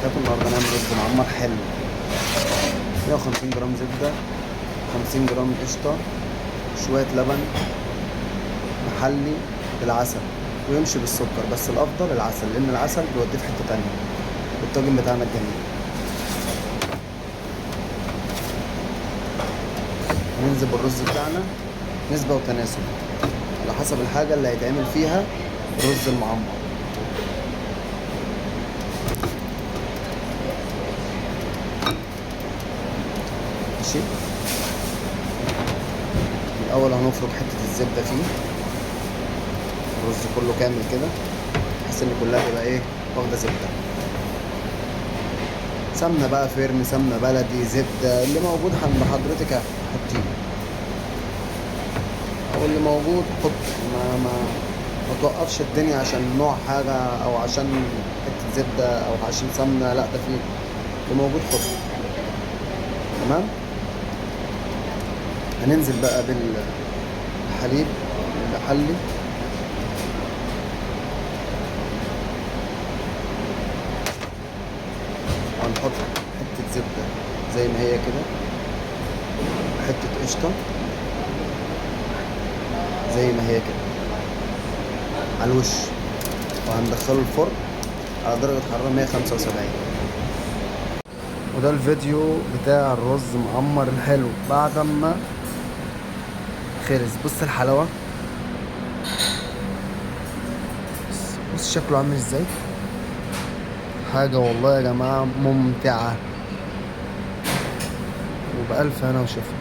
وبركاته. النهارده هنعمل رز معمر حلو. 150 جرام زبدة، 50 جرام قشطة، شوية لبن محلي بالعسل، ويمشي بالسكر، بس الأفضل العسل لأن العسل بيوديه في حتة تانية. والطاجن بتاعنا الجميل. هننزل بالرز بتاعنا نسبة وتناسب على حسب الحاجة اللي هيتعمل فيها الرز المعمر. ماشي. الأول هنفرد حتة الزبدة فيه، الرز كله كامل كده بحيث إن كلها تبقى إيه واخدة زبدة. سمنة بقى فرن، سمنة بلدي، زبدة، اللي موجود عند حضرتك حطيه، أو اللي موجود حط. ما توقفش الدنيا عشان نوع حاجة أو عشان حتة زبدة أو عشان سمنة، لأ ده فيه اللي موجود حط. تمام. هننزل بقى بالحليب المحلي، وهنحط حتة زبدة زي ما هي كده، حتة قشطة زي ما هي كده على الوش، وهندخله الفرن على درجة حرارة 175. وده الفيديو بتاع الرز معمر الحلو بعد ما خلص. بص الحلاوة، بص شكله عامل ازاي. حاجة والله يا جماعة ممتعة، وبألف هنا وشفا.